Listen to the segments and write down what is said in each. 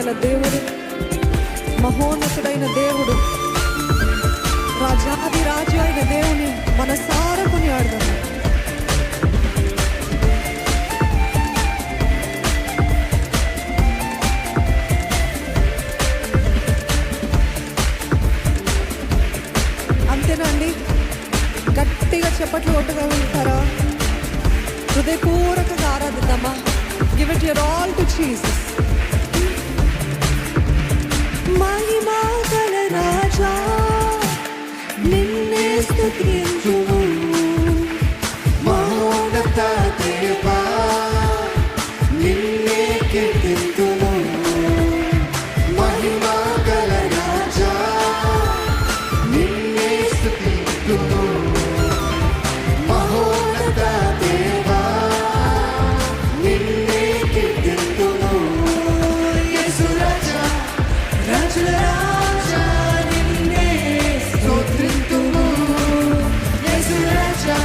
గల దేవుడు, మహోన్నతుడైన దేవుడు, రాజాది రాజు అయిన దేవుని మనసారా కొనియాడదాం. అంతేనా అండి? గట్టిగా చప్పట్లు కొట్టగలుగుతారా? హృదయపూర్వకంగా ఆరాధిద్దామా? Give it your all to Jesus. మహిమా గల రాజా నిన్నే స్తుతించుము, మహోన్నత దేవా నిన్నే కీర్తింతుము. మహిమా గల రాజా నిన్నే స్తుతింతుము. మహోన్నత దేవా నిన్నే కీర్తింతుము. యేసు రాజా రాజుల రాజా నిన్నే స్తుతింతుము. యేసు రాజా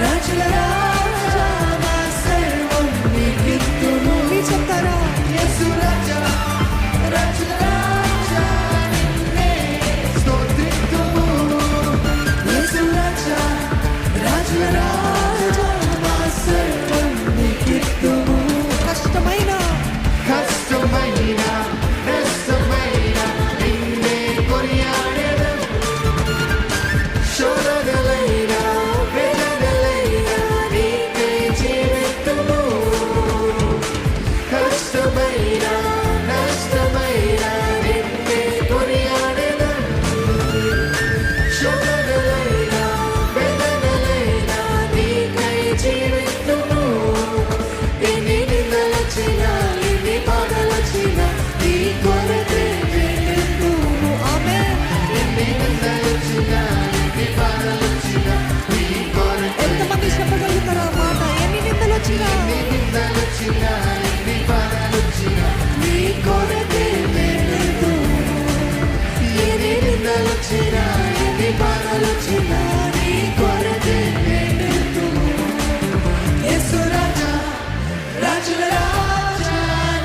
రాజుల రాజా మా సర్వం నీకిత్తుము. మీరు చెప్తారా? యేసు రాజా రాజుల రాజా నిన్నే స్తుతింతుము. యేసు రాజా రాజుల రాజా మా సర్వం నీకిత్తుము. కష్టమైన కష్టమైన నష్టమైన నిన్నే కొనియాడెదం. శోధనలైన వేదనలైన నీకై జీవితుము. కష్టమైన నష్టమైన నిన్నే కొనియాడెదం. శోధనలైన వేదనలైన నీకై జీవితుము. ఎన్ని నిందలొచ్చినా ఎన్ని బాధలొచ్చినా నీ కొరకే జీవితుము. ఆమేన్. ఎన్ని నిందలొచ్చినా ఎన్ని బాధలొచ్చినా నీ కొరకే. ఎంతమంది చెప్పగలుగుతారా ఆ మాట? ఎన్ని నిందలు వచ్చినా, ఎన్ని నిందలొచ్చినా ఎన్ని బాధలొచ్చినా నీ కొరకే జీవితుము. ఎన్ని నిందలొచ్చినా ఎన్ని బాధలొచ్చినా నీ కొరకే జీవితుము. యేసు రాజా రాజుల రాజా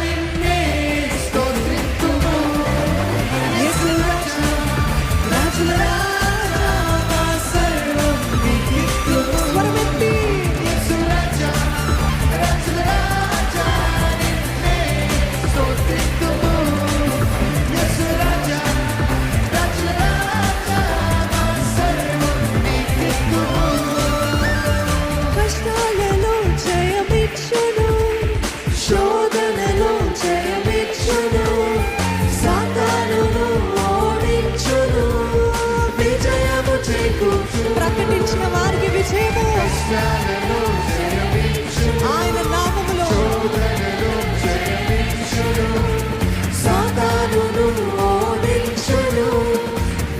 నిన్నే స్తుతింతుము. యేసు రాజా రాజుల రాజా మా సర్వం నీకిత్తుము. స్వరమెత్తి యేసు రాజా రాజుల రాజా నిన్నే స్తుతింతుము. యేసు రాజా రాజుల రాజా మా సర్వం నీకిత్తుము. కష్టాలలో జయమిచ్చును, శోధనలో జయమిచ్చును. సాతానును ఓడించును. విజయము చేకూర్చును. ప్రకటించిన వారికి విజయము కష్టాలలో జయమిచ్చును. ఆయన నామములో. శోధనలో జయమిచ్చును. సాతానును ఓడించును.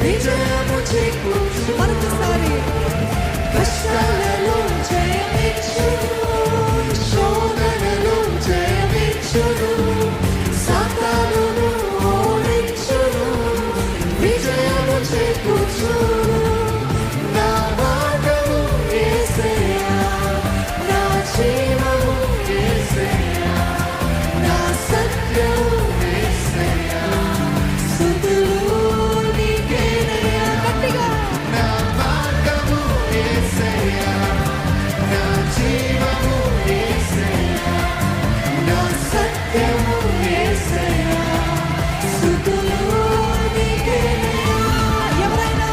విజయము చేకూర్చును. మరొకసారి కష్టాలలో జయమిచ్చును. శోధనలో జయమిచ్చును. సాతానును ఓడించును. విజయము చేకూర్చును. నా మార్గము యేసయ్యా, నా జీవము యేసయ్యా, నా సత్యము యేసయ్యా. స్తుతులు నీకేనయ్యా. గట్టిగా నా మార్గము యేసయ్యా, నా జీవము యేసయ్యా, నా సత్యము యేసయ్యా. స్తుతులు నీకేనయ్యా. ఎవరైనా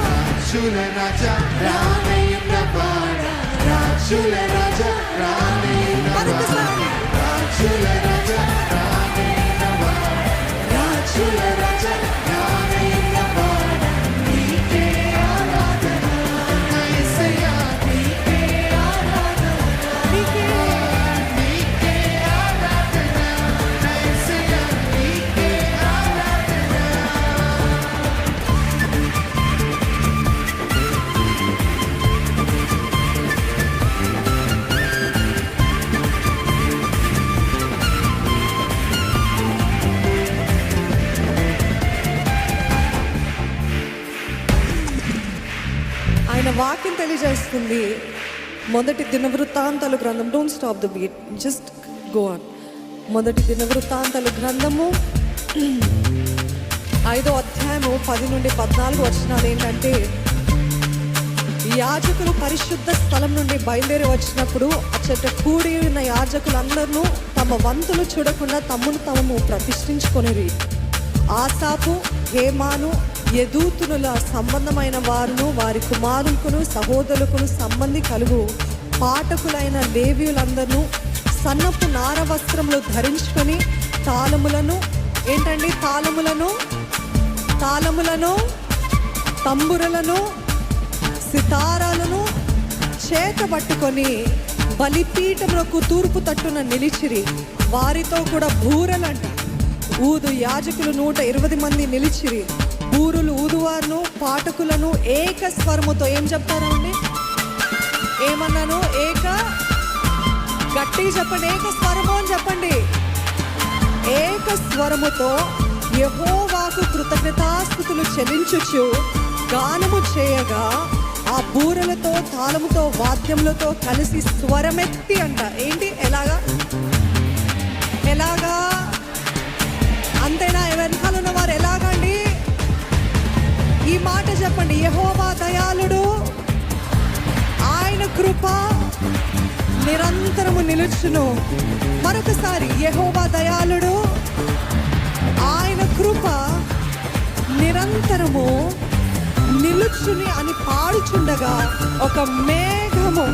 రాజుల రాజా రామయ్యన్న పాడ. రాజుల రాజా రామయ్యన్న పాడ. మరొకసారి రాజుల రాజా రామయ్యన్న పాడ. రాజుల రాజా రామయ్యన్న పాడ. నీకే ఆరాధన యేసయ్యా, నీకే ఆరాధన. నీకే నీకే ఆరాధన యేసయ్యా, నీకే ఆరాధన. ఆయన వాక్యం తెలియజేస్తుంది. మొదటి దినవృత్తాంతాలు గ్రంథం, don't stop the beat, just go on. మొదటి దినవృత్తాంతాల గ్రంథము 5వ అధ్యాయము 10 నుండి 14 వచనాలు ఏంటంటే, యాజకులు పరిశుద్ధ స్థలం నుండి బయలుదేరి వచ్చినప్పుడు అచ్చట కూడి ఉన్న యాజకులందరూ తమ వంతులు చూడకుండా తమ్మును తాము ప్రతిష్ఠించుకొనిరి. ఆసాపు, హేమాను, యెదూతునుల సంబంధమైన వారును వారి కుమారులకును సహోదరులకును సంబంధి కలుగు పాఠకులైన లేవీయులందరూ సన్నపు నార వస్త్రములు ధరించుకొని తాళములను తంబురలను సితారాలను చేతబట్టుకొని బలిపీఠములకు తూర్పు తట్టున నిలిచిరి. వారితో కూడా బూరలంట ఊదు యాజకులు 120 మంది నిలిచిరి. బూరులు ఊదువారును పాఠకులను ఏక స్వరముతో ఏం చెప్తారండి? ఏమన్నాను? గట్టిగా చెప్పండి, ఏక స్వరము అని చెప్పండి. ఏక స్వరముతో యెహోవాకు కృతజ్ఞతాస్తుతులు చెల్లించుచు గానము చేయగా ఆ బూరలతో తాళముతో వాద్యములతో కలిసి స్వరమెత్తి అంట. ఏంటి? ఎలాగా అంతేనా? వెనకాల ఉన్న వారు ఎలాగండి? ఈ మాట చెప్పండి, యెహోవా దయాళుడు, ఆయన కృప నిరంతరము నిలుచును. మరొకసారి, యెహోవా దయాళుడు, ఆయన కృప నిరంతరము నిలుచుని అని పాడుచుండగా ఒక మేఘము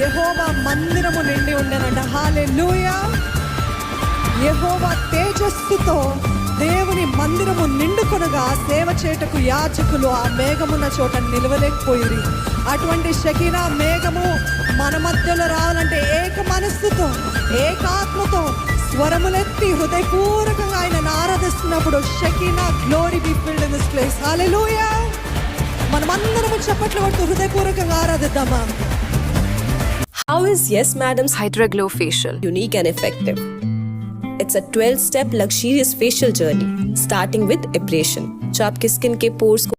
యెహోవా మందిరము నిండి ఉండెనంట. హల్లెలూయా! యెహోవా తేజస్సుతో దేవుని మందిరము నిండుకొనగా సేవ చేయుటకు యాజకులు ఆ మేఘమున్న చోట నిలవలేకపోయిరి. అటువంటి షకీనా మేఘము మన మధ్యలో రావాలంటే ఏక మనస్సుతో ఏకాత్మతో స్వరములెత్తి హృదయపూర్వకంగా ఆయనను ఆరాధిస్తున్నప్పుడు shekinah glory be filled in this place. Hallelujah! మనమందరము చప్పట్లు కొడుతూ హృదయపూర్వకంగా ఆరాధిద్దామా? How is Yes Madam's Hydra Glow Facial unique and effective? It's a 12-step luxurious facial journey starting with abrasion. जो आपके स्किन के पोर्स को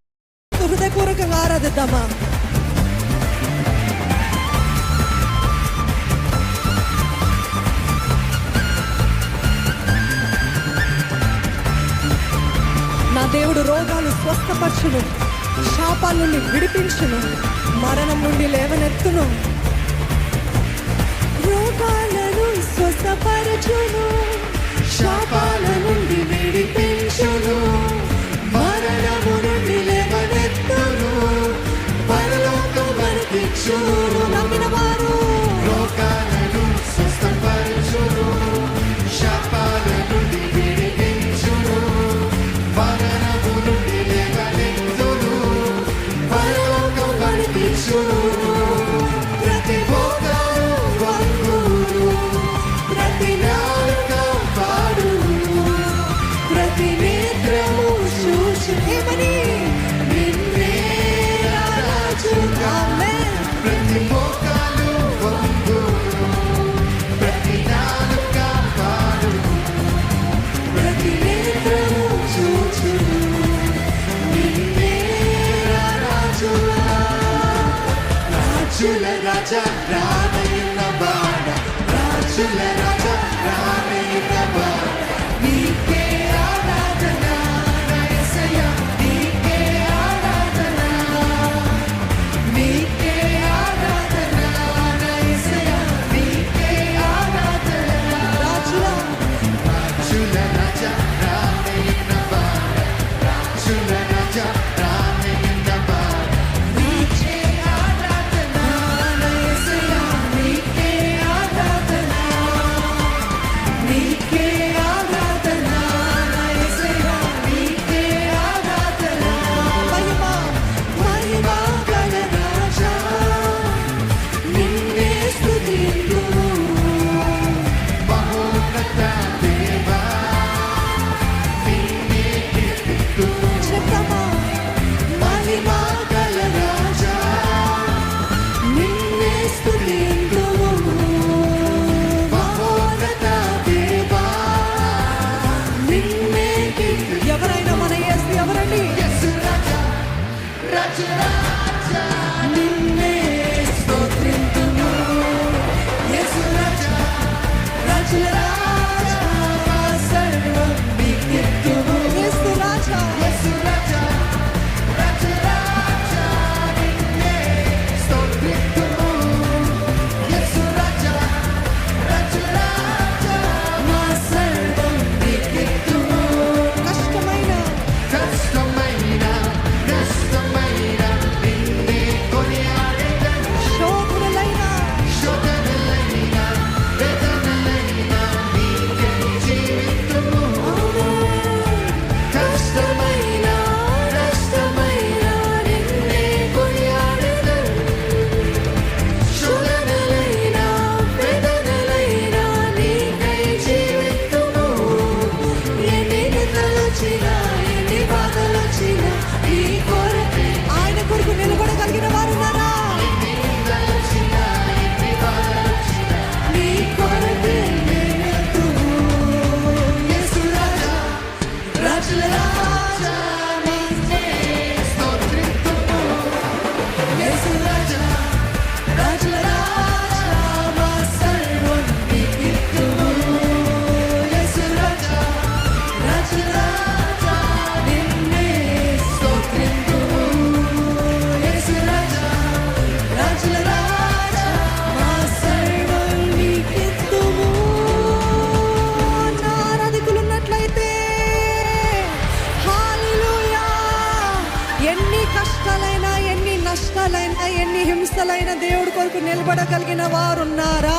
హృదయపూర్వకంగా ఆరాధిద్దామా? నా దేవుడు రోగాలు స్వస్థపరచును, శాపాల నుండి విడిపించును, మరణం నుండి లేవనెత్తును. రోగాలను స్వస్థపరచును, శాపాల నుండి విడిపించును, మరణము నుండి లేవనెత్తును, పరలోకం మనకిచ్చును. నమ్మిన వారు రోగాలను స్వస్థపరచును, శాపాల నుండి విడిపించును, మరణము నుండి లేవనెత్తును, పరలోకం మనకిచ్చును. ప్రతి మోకాలు వంగును, ప్రతి నాలుక పాడును, ప్రతి నేత్రము చూచునేమని నిన్నే రాజుగా. ప్రతి మోకాలు వంగును, ప్రతి నాలుక పాడును, ప్రతి నేత్రము చూచును నిన్నే రాజుగా. రాజుల రాజా రానయ్యున్న బాణ, రాజుల రాజా రానయ్యున్న బాణ, నీకే ఆరాధన నా యేసయ్యా, నీకే ఆరాధన, నీకే ఆరాధన నా యేసయ్యా, నీకే ఆరాధన. రాజుల రాజా రానయ్యున్న బాణ, రాజుల రాజా రానయ్యున్న బాణ, నీకే ఆరాధన నా యేసయ్యా, నీకే ఆరాధన, నీకే ఆరాధన నా యేసయ్యా, నీకే ఆరాధన. మహిమ గల రాజా, నిన్నే స్తుతింతును, మహోన్నత దేవా, నిన్నే కీర్తింతును. చెప్తామా? మహిమ గల రాజా, నిన్నే స్తుతింతును, మహోన్నత దేవా, నిన్నే కీర్తింతును. ఎవరైనా మన యేసు ఎవరండి? యేసు రాజా, రాజా రాజా, నిన్నే స్తుతింతును. యేసు రాజా, రాజా రాజా, అసలైన దేవుడి కొరకు నిలబడగలిగిన వారున్నారా?